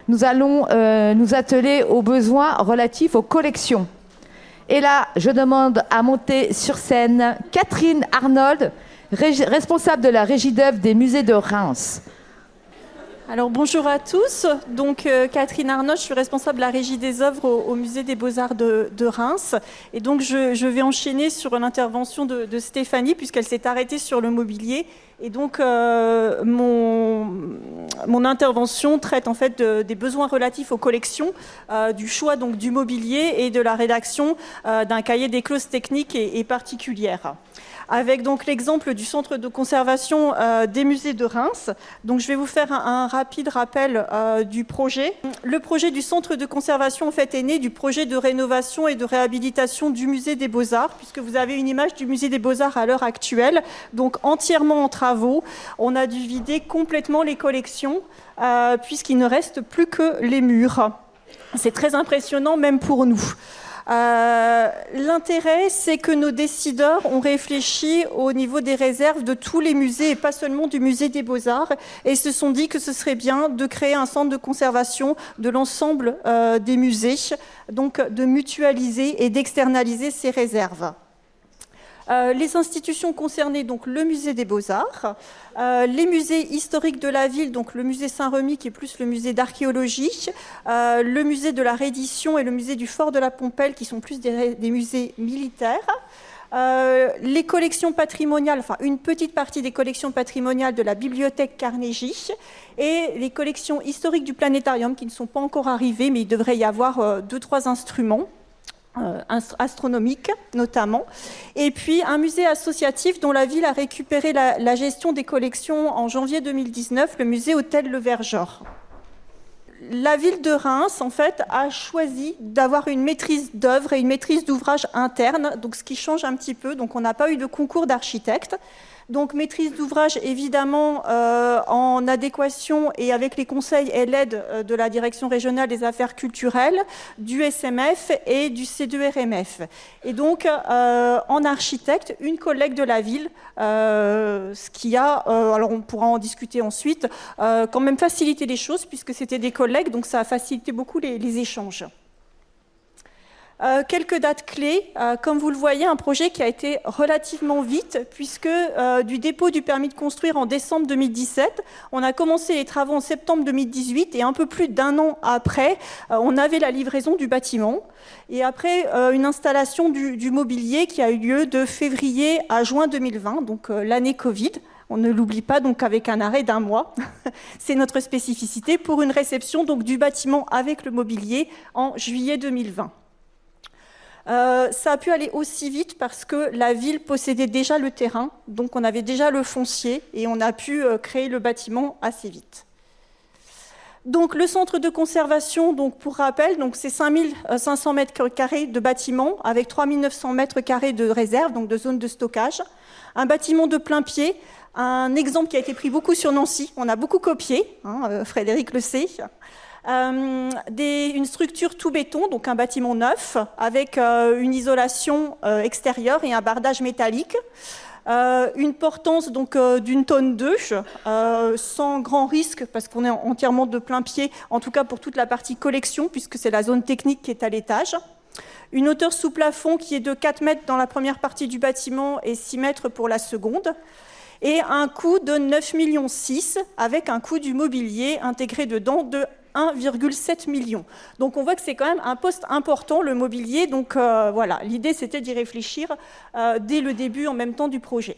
nous allons nous atteler aux besoins relatifs aux collections. Et là, je demande à monter sur scène Catherine Arnold, responsable de la régie d'œuvre des musées de Reims. Alors bonjour à tous, donc Catherine Arnold, je suis responsable de la régie des œuvres au musée des Beaux-Arts de Reims. Et donc je vais enchaîner sur l'intervention de Stéphanie puisqu'elle s'est arrêtée sur le mobilier. Et donc mon intervention traite en fait des besoins relatifs aux collections, du choix donc du mobilier et de la rédaction d'un cahier des clauses techniques et particulières. Avec donc l'exemple du centre de conservation des musées de Reims. Donc je vais vous faire un rapide rappel du projet. Le projet du centre de conservation en fait est né du projet de rénovation et de réhabilitation du musée des Beaux-Arts, puisque vous avez une image du musée des Beaux-Arts à l'heure actuelle, donc entièrement en travaux. On a dû vider complètement les collections, puisqu'il ne reste plus que les murs. C'est très impressionnant même pour nous. L'intérêt, c'est que nos décideurs ont réfléchi au niveau des réserves de tous les musées et pas seulement du musée des Beaux-Arts et se sont dit que ce serait bien de créer un centre de conservation de l'ensemble des musées, donc de mutualiser et d'externaliser ces réserves. Les institutions concernées, donc le musée des Beaux-Arts, les musées historiques de la ville, donc le musée Saint-Remy qui est plus le musée d'archéologie, le musée de la Reddition et le musée du Fort de la Pompelle qui sont plus des musées militaires, les collections patrimoniales, enfin une petite partie des collections patrimoniales de la bibliothèque Carnegie et les collections historiques du planétarium qui ne sont pas encore arrivées, mais il devrait y avoir 2-3 instruments. Astronomique notamment, et puis un musée associatif dont la ville a récupéré la gestion des collections en janvier 2019, le musée Hôtel Le Vergeur. La ville de Reims, en fait, a choisi d'avoir une maîtrise d'œuvre et une maîtrise d'ouvrage interne, donc ce qui change un petit peu. Donc on n'a pas eu de concours d'architectes. Donc maîtrise d'ouvrage évidemment en adéquation et avec les conseils et l'aide de la Direction régionale des affaires culturelles, du SMF et du C2RMF. Et donc en architecte, une collègue de la ville, ce qui a, alors on pourra en discuter ensuite, quand même facilité les choses puisque c'était des collègues, donc ça a facilité beaucoup les échanges. Quelques dates clés. Comme vous le voyez, un projet qui a été relativement vite, puisque du dépôt du permis de construire en décembre 2017, on a commencé les travaux en septembre 2018, et un peu plus d'1 an après, on avait la livraison du bâtiment. Et après, une installation du mobilier qui a eu lieu de février à juin 2020, donc l'année Covid. On ne l'oublie pas, donc avec un arrêt d'1 mois. C'est notre spécificité pour une réception donc, du bâtiment avec le mobilier en juillet 2020. Ça a pu aller aussi vite parce que la ville possédait déjà le terrain, donc on avait déjà le foncier et on a pu créer le bâtiment assez vite. Donc le centre de conservation, donc pour rappel, donc c'est 5500 m² de bâtiment avec 3900 m² de réserve, donc de zone de stockage. Un bâtiment de plein pied, un exemple qui a été pris beaucoup sur Nancy, on a beaucoup copié, Frédéric le sait. Une structure tout béton, donc un bâtiment neuf, avec une isolation extérieure et un bardage métallique. Une portance donc d'une tonne 2, sans grand risque, parce qu'on est entièrement de plein pied, en tout cas pour toute la partie collection, puisque c'est la zone technique qui est à l'étage. Une hauteur sous plafond qui est de 4 mètres dans la première partie du bâtiment et 6 mètres pour la seconde. Et un coût de 9,6 millions, avec un coût du mobilier intégré dedans de 1,7 million. Donc on voit que c'est quand même un poste important, le mobilier. Donc voilà, l'idée c'était d'y réfléchir dès le début en même temps du projet.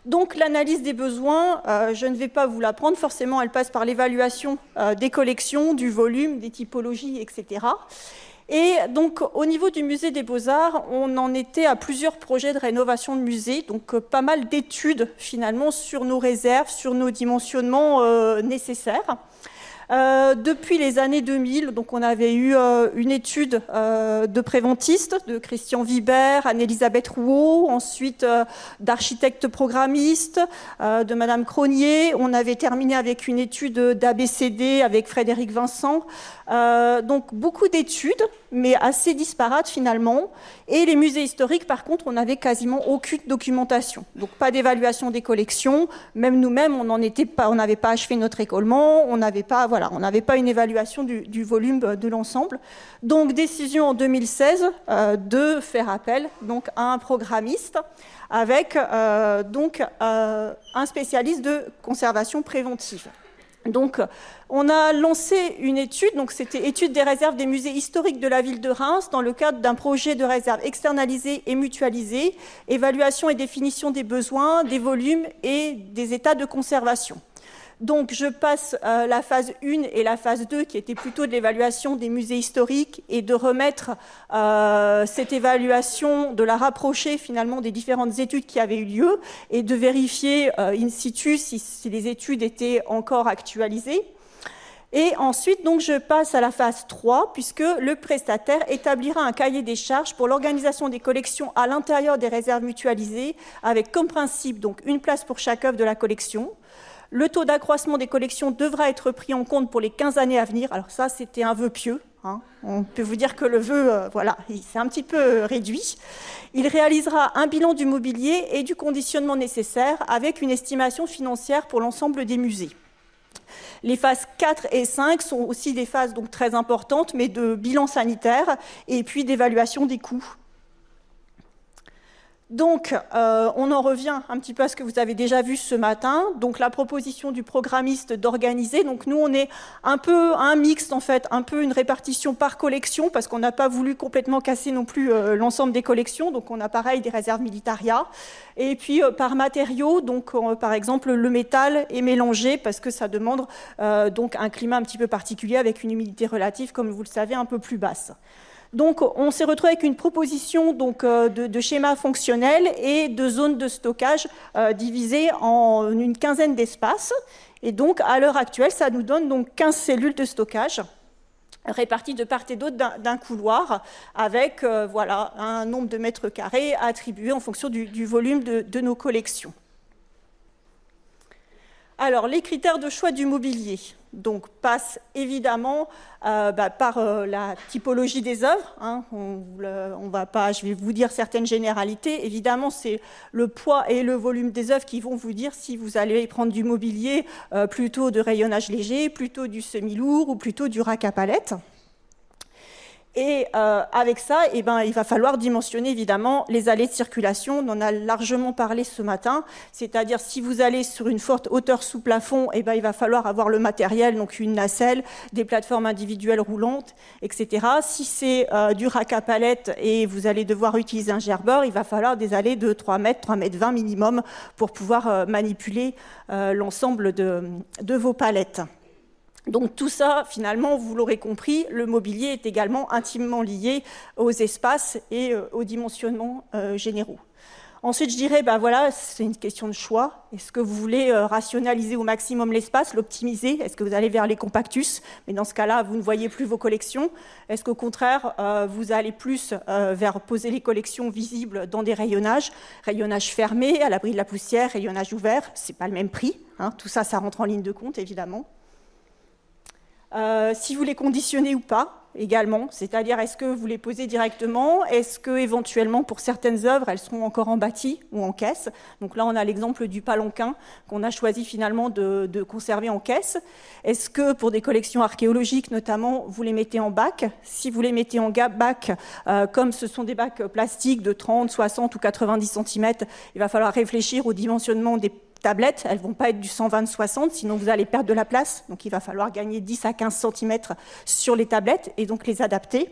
Donc l'analyse des besoins, je ne vais pas vous l'apprendre, forcément elle passe par l'évaluation des collections, du volume, des typologies, etc. Et donc au niveau du musée des Beaux-Arts, on en était à plusieurs projets de rénovation de musée, donc pas mal d'études finalement sur nos réserves, sur nos dimensionnements nécessaires. Depuis les années 2000, donc on avait eu une étude de préventistes, de Christian Vibert, Anne-Elisabeth Rouault, ensuite d'architectes programmistes, de Madame Cronier. On avait terminé avec une étude d'ABCD avec Frédéric Vincent. Donc beaucoup d'études, mais assez disparates finalement. Et les musées historiques, par contre, on n'avait quasiment aucune documentation. Donc pas d'évaluation des collections, même nous-mêmes, on n'avait pas achevé notre écolement, on n'avait pas une évaluation du volume de l'ensemble. Donc décision en 2016 de faire appel donc, à un programmiste avec un spécialiste de conservation préventive. Donc, on a lancé une étude, donc c'était étude des réserves des musées historiques de la ville de Reims dans le cadre d'un projet de réserve externalisé et mutualisé, évaluation et définition des besoins, des volumes et des états de conservation. Donc, je passe la phase 1 et la phase 2, qui était plutôt de l'évaluation des musées historiques et de remettre cette évaluation, de la rapprocher finalement des différentes études qui avaient eu lieu et de vérifier in situ si les études étaient encore actualisées. Et ensuite, donc, je passe à la phase 3, puisque le prestataire établira un cahier des charges pour l'organisation des collections à l'intérieur des réserves mutualisées, avec comme principe donc, une place pour chaque œuvre de la collection. Le taux d'accroissement des collections devra être pris en compte pour les 15 années à venir. Alors ça, c'était un vœu pieux. On peut vous dire que le vœu, il s'est un petit peu réduit. Il réalisera un bilan du mobilier et du conditionnement nécessaire avec une estimation financière pour l'ensemble des musées. Les phases 4 et 5 sont aussi des phases donc, très importantes, mais de bilan sanitaire et puis d'évaluation des coûts. Donc, on en revient un petit peu à ce que vous avez déjà vu ce matin. Donc, la proposition du programmiste d'organiser. Donc, nous, on est un peu un mixte, en fait, un peu une répartition par collection, parce qu'on n'a pas voulu complètement casser non plus l'ensemble des collections. Donc, on a pareil des réserves militaria. Et puis, par matériaux, donc, par exemple, le métal est mélangé, parce que ça demande donc un climat un petit peu particulier, avec une humidité relative, comme vous le savez, un peu plus basse. Donc, on s'est retrouvé avec une proposition donc, de schéma fonctionnel et de zones de stockage divisées en une quinzaine d'espaces. Et donc, à l'heure actuelle, ça nous donne donc 15 cellules de stockage réparties de part et d'autre d'un couloir avec un nombre de mètres carrés attribué en fonction du volume de nos collections. Alors, les critères de choix du mobilier donc, passent évidemment par la typologie des œuvres. Je vais vous dire certaines généralités. Évidemment, c'est le poids et le volume des œuvres qui vont vous dire si vous allez prendre du mobilier plutôt de rayonnage léger, plutôt du semi-lourd ou plutôt du rack à palettes. Et avec ça, il va falloir dimensionner évidemment les allées de circulation. On en a largement parlé ce matin. C'est-à-dire, si vous allez sur une forte hauteur sous plafond, il va falloir avoir le matériel, donc une nacelle, des plateformes individuelles roulantes, etc. Si c'est du rack à palettes et vous allez devoir utiliser un gerbeur, il va falloir des allées de 3 mètres, 3 mètres 20 minimum pour pouvoir manipuler l'ensemble de vos palettes. Donc tout ça, finalement, vous l'aurez compris, le mobilier est également intimement lié aux espaces et aux dimensionnements généraux. Ensuite, je dirais, c'est une question de choix. Est-ce que vous voulez rationaliser au maximum l'espace, l'optimiser? Est-ce que vous allez vers les compactus? Mais dans ce cas-là, vous ne voyez plus vos collections. Est-ce qu'au contraire, vous allez plus vers poser les collections visibles dans des rayonnages fermés, à l'abri de la poussière, rayonnage ouvert? Ce n'est pas le même prix. Tout ça, ça rentre en ligne de compte, évidemment. Si vous les conditionnez ou pas, également, c'est-à-dire est-ce que vous les posez directement, est-ce que éventuellement pour certaines œuvres elles seront encore en bâti ou en caisse. Donc là on a l'exemple du palanquin qu'on a choisi finalement de conserver en caisse. Est-ce que pour des collections archéologiques notamment vous les mettez en bac? Si vous les mettez en bac, comme ce sont des bacs plastiques de 30, 60 ou 90 cm, il va falloir réfléchir au dimensionnement des tablettes, elles ne vont pas être du 120-60, sinon vous allez perdre de la place. Donc il va falloir gagner 10 à 15 cm sur les tablettes et donc les adapter.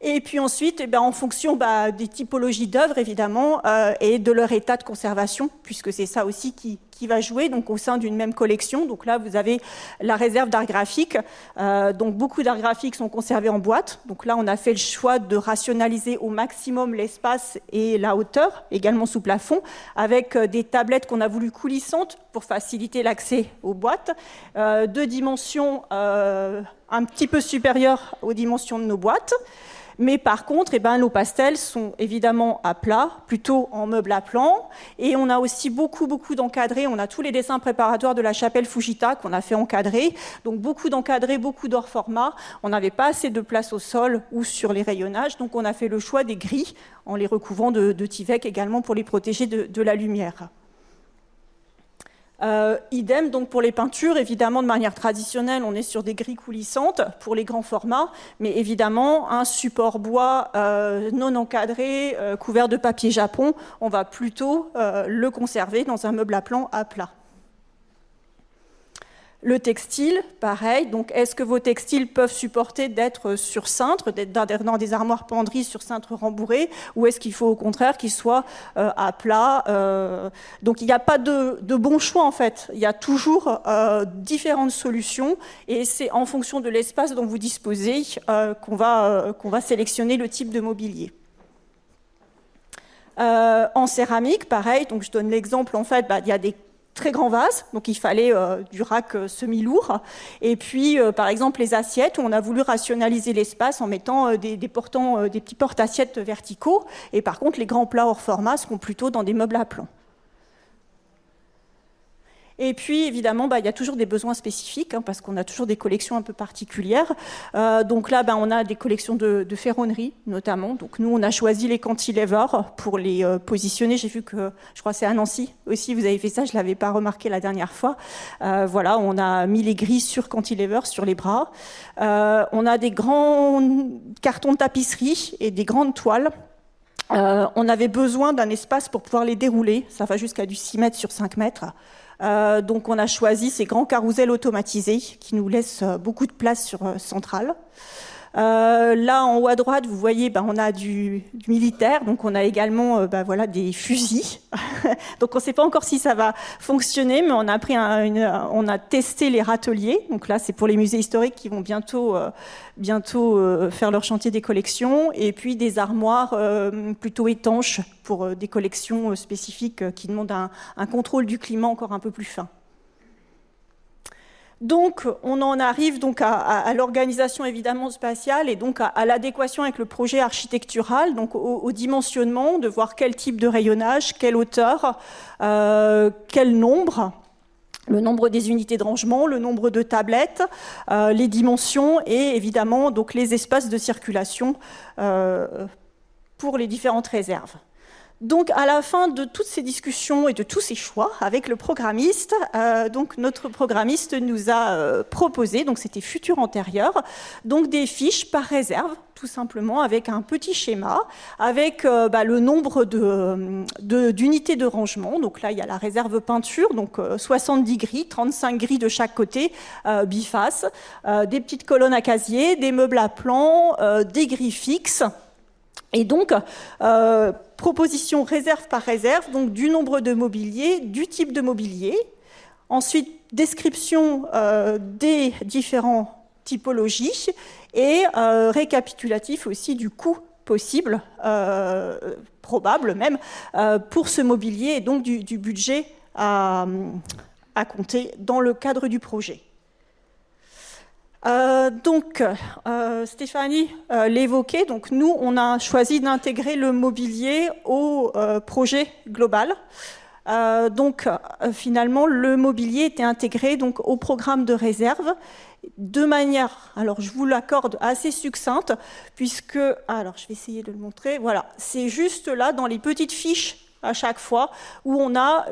Et puis ensuite, en fonction des typologies d'œuvres, évidemment, et de leur état de conservation, puisque c'est ça aussi qui va jouer donc, au sein d'une même collection. Donc là, vous avez la réserve d'art graphique. Donc beaucoup d'art graphiques sont conservés en boîte. Donc là, on a fait le choix de rationaliser au maximum l'espace et la hauteur, également sous plafond, avec des tablettes qu'on a voulu coulissantes pour faciliter l'accès aux boîtes, de dimensions un petit peu supérieures aux dimensions de nos boîtes. Mais par contre, nos pastels sont évidemment à plat, plutôt en meuble à plan. Et on a aussi beaucoup d'encadrés encadré, on a tous les dessins préparatoires de la chapelle Fujita qu'on a fait encadrer, donc beaucoup d'encadrés, beaucoup d'hors format. On n'avait pas assez de place au sol ou sur les rayonnages, donc on a fait le choix des gris en les recouvrant de Tyvek également pour les protéger de la lumière. Idem donc pour les peintures, évidemment de manière traditionnelle, on est sur des grilles coulissantes pour les grands formats, mais évidemment un support bois non encadré, couvert de papier japon, on va plutôt le conserver dans un meuble à plan à plat. Le textile, pareil, donc est-ce que vos textiles peuvent supporter d'être sur cintre, d'être dans des armoires penderies sur cintre rembourré, ou est-ce qu'il faut au contraire qu'ils soient à plat Donc il n'y a pas de bon choix en fait, il y a toujours différentes solutions, et c'est en fonction de l'espace dont vous disposez qu'on va sélectionner le type de mobilier. En céramique, pareil, donc je donne l'exemple, en fait, il y a des très grands vases, donc il fallait du rack semi-lourd. Et puis, par exemple, les assiettes, où on a voulu rationaliser l'espace en mettant des petits porte-assiettes verticaux. Et par contre, les grands plats hors format seront plutôt dans des meubles à plan. Et puis, évidemment, il y a toujours des besoins spécifiques, parce qu'on a toujours des collections un peu particulières. Donc là, on a des collections de ferronnerie, notamment. Donc nous, on a choisi les cantilevers pour les positionner. J'ai vu que, je crois que c'est à Nancy aussi, vous avez fait ça, je ne l'avais pas remarqué la dernière fois. Voilà, on a mis les grilles sur cantilevers, sur les bras. On a des grands cartons de tapisserie et des grandes toiles. On avait besoin d'un espace pour pouvoir les dérouler. Ça va jusqu'à du 6 mètres sur 5 mètres. Donc on a choisi ces grands carousels automatisés qui nous laissent beaucoup de place sur centrale. Là en haut à droite, vous voyez, on a du militaire, donc on a également voilà, des fusils. Donc on ne sait pas encore si ça va fonctionner, mais on a testé les râteliers. Donc là, c'est pour les musées historiques qui vont bientôt faire leur chantier des collections, et puis des armoires plutôt étanches pour des collections spécifiques qui demandent un contrôle du climat encore un peu plus fin. Donc, on en arrive donc à l'organisation évidemment spatiale et donc à l'adéquation avec le projet architectural, donc au dimensionnement, de voir quel type de rayonnage, quelle hauteur, quel nombre, le nombre des unités de rangement, le nombre de tablettes, les dimensions et évidemment donc les espaces de circulation pour les différentes réserves. Donc, à la fin de toutes ces discussions et de tous ces choix avec le programmiste, donc notre programmiste nous a proposé, donc c'était futur antérieur, donc des fiches par réserve, tout simplement, avec un petit schéma, avec le nombre d'unités de rangement. Donc là, il y a la réserve peinture, donc 70 grilles, 35 grilles de chaque côté, biface, des petites colonnes à casier, des meubles à plan, des grilles fixes. Et donc, proposition réserve par réserve, donc du nombre de mobilier, du type de mobilier. Ensuite, description des différentes typologies et récapitulatif aussi du coût possible, probable même, pour ce mobilier et donc du budget à compter dans le cadre du projet. Stéphanie l'évoquait, donc nous on a choisi d'intégrer le mobilier au projet global. Finalement le mobilier était intégré donc au programme de réserve de manière, alors je vous l'accorde, assez succincte, puisque, alors je vais essayer de le montrer, voilà, c'est juste là dans les petites fiches à chaque fois, où on a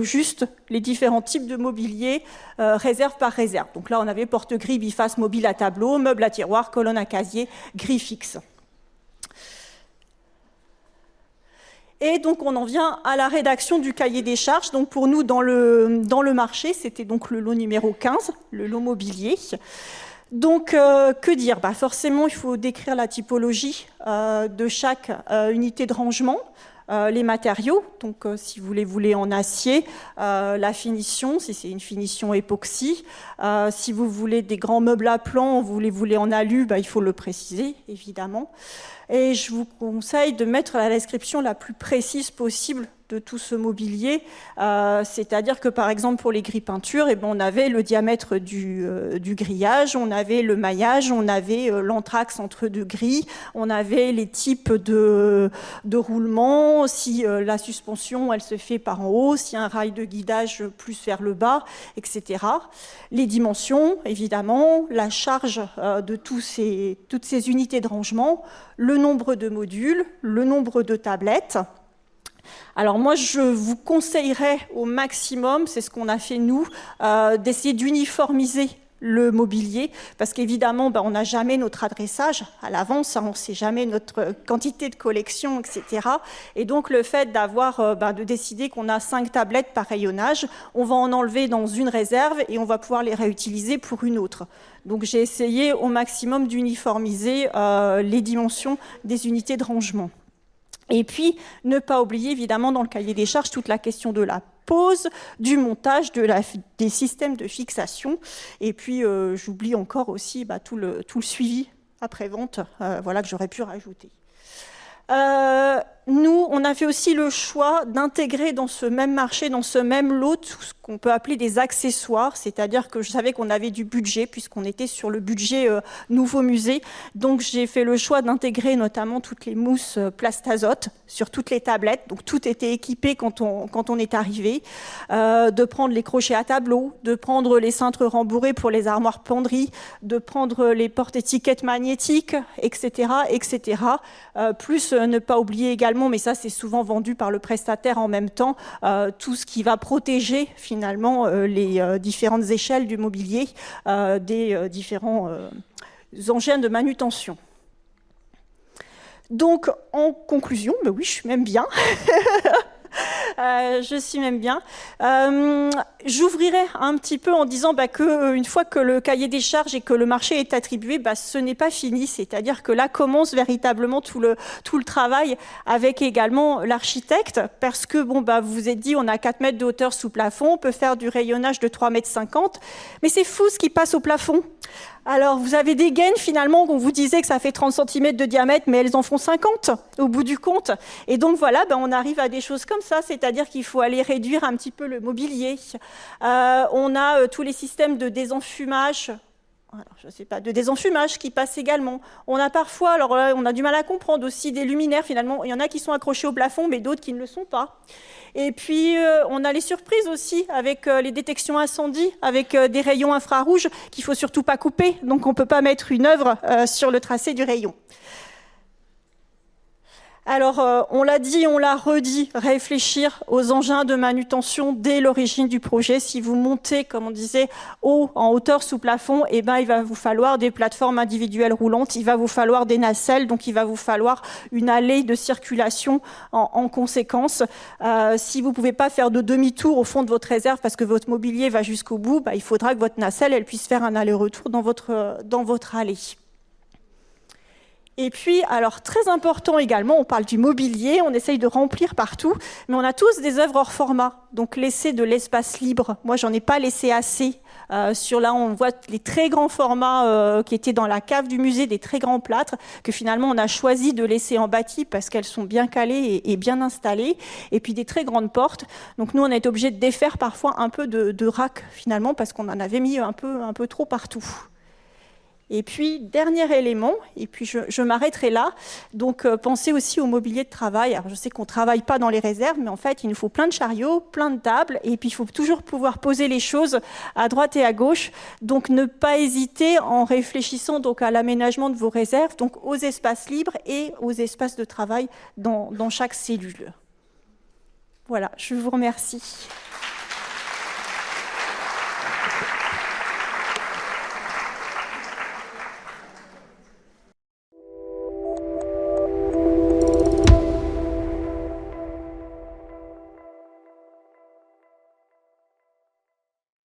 juste les différents types de mobilier réserve par réserve. Donc là, on avait porte-gris, biface, mobile à tableau, meuble à tiroir, colonne à casier, gris fixe. Et donc, on en vient à la rédaction du cahier des charges. Donc, pour nous, dans le marché, c'était donc le lot numéro 15, le lot mobilier. Donc, que dire ? Forcément, il faut décrire la typologie de chaque unité de rangement. Les matériaux, donc si vous les voulez en acier, la finition, si c'est une finition époxy, si vous voulez des grands meubles à plan, vous les voulez en alu, il faut le préciser, évidemment. Et je vous conseille de mettre la description la plus précise possible de tout ce mobilier, c'est-à-dire que par exemple pour les grilles peintures, eh ben, on avait le diamètre du grillage, on avait le maillage, on avait l'entraxe entre deux grilles, on avait les types de roulement, si la suspension elle se fait par en haut, si un rail de guidage plus vers le bas, etc. Les dimensions, évidemment, la charge de toutes ces unités de rangement, le nombre de modules, le nombre de tablettes. Alors moi, je vous conseillerais au maximum, c'est ce qu'on a fait nous, d'essayer d'uniformiser le mobilier, parce qu'évidemment, on n'a jamais notre adressage à l'avance, on ne sait jamais notre quantité de collection, etc. Et donc, le fait d'avoir, de décider qu'on a 5 tablettes par rayonnage, on va en enlever dans une réserve et on va pouvoir les réutiliser pour une autre. Donc, j'ai essayé au maximum d'uniformiser les dimensions des unités de rangement. Et puis, ne pas oublier, évidemment, dans le cahier des charges, toute la question de la pose, du montage, des systèmes de fixation. Et puis, j'oublie encore aussi tout le suivi après-vente, voilà, que j'aurais pu rajouter. Nous, on a fait aussi le choix d'intégrer dans ce même marché, dans ce même lot, ce qu'on peut appeler des accessoires, c'est-à-dire que je savais qu'on avait du budget, puisqu'on était sur le budget nouveau musée. Donc, j'ai fait le choix d'intégrer notamment toutes les mousses Plastazote sur toutes les tablettes. Donc, tout était équipé quand on est arrivé. De prendre les crochets à tableau, de prendre les cintres rembourrés pour les armoires penderies, de prendre les porte-étiquettes magnétiques, etc., etc. Plus ne pas oublier également, mais ça c'est souvent vendu par le prestataire en même temps, tout ce qui va protéger finalement les différentes échelles du mobilier des différents engins de manutention. Donc en conclusion, oui, je suis même bien. Je suis même bien. J'ouvrirai un petit peu en disant qu'une fois que le cahier des charges et que le marché est attribué, ce n'est pas fini. C'est-à-dire que là commence véritablement tout le travail avec également l'architecte, parce que vous vous êtes dit on a 4 mètres de hauteur sous plafond, on peut faire du rayonnage de 3,50 mètres, mais c'est fou ce qui passe au plafond. Alors, vous avez des gaines, finalement, on vous disait que ça fait 30 cm de diamètre, mais elles en font 50 au bout du compte. Et donc, voilà, on arrive à des choses comme ça, c'est-à-dire qu'il faut aller réduire un petit peu le mobilier. On a tous les systèmes de désenfumage, de désenfumage qui passent également. On a parfois, alors là, on a du mal à comprendre aussi des luminaires, finalement. Il y en a qui sont accrochés au plafond, mais d'autres qui ne le sont pas. Et puis, on a les surprises aussi avec les détections incendie, avec des rayons infrarouges qu'il ne faut surtout pas couper. Donc, on ne peut pas mettre une œuvre sur le tracé du rayon. Alors, on l'a dit, on l'a redit, réfléchir aux engins de manutention dès l'origine du projet. Si vous montez, comme on disait, en hauteur sous plafond, il va vous falloir des plateformes individuelles roulantes, il va vous falloir des nacelles, donc il va vous falloir une allée de circulation en conséquence. Si vous ne pouvez pas faire de demi-tour au fond de votre réserve parce que votre mobilier va jusqu'au bout, il faudra que votre nacelle elle puisse faire un aller-retour dans votre allée. Et puis, alors très important également, on parle du mobilier, on essaye de remplir partout, mais on a tous des œuvres hors format, donc laisser de l'espace libre. Moi, j'en ai pas laissé assez. Là, on voit les très grands formats qui étaient dans la cave du musée, des très grands plâtres, que finalement on a choisi de laisser en bâti parce qu'elles sont bien calées et bien installées, et puis des très grandes portes. Donc nous, on a été obligés de défaire parfois un peu de rack finalement, parce qu'on en avait mis un peu trop partout. Et puis, dernier élément, et puis je m'arrêterai là, donc pensez aussi au mobilier de travail. Alors je sais qu'on ne travaille pas dans les réserves, mais en fait, il nous faut plein de chariots, plein de tables, et puis il faut toujours pouvoir poser les choses à droite et à gauche. Donc ne pas hésiter en réfléchissant donc à l'aménagement de vos réserves, donc aux espaces libres et aux espaces de travail dans chaque cellule. Voilà, je vous remercie.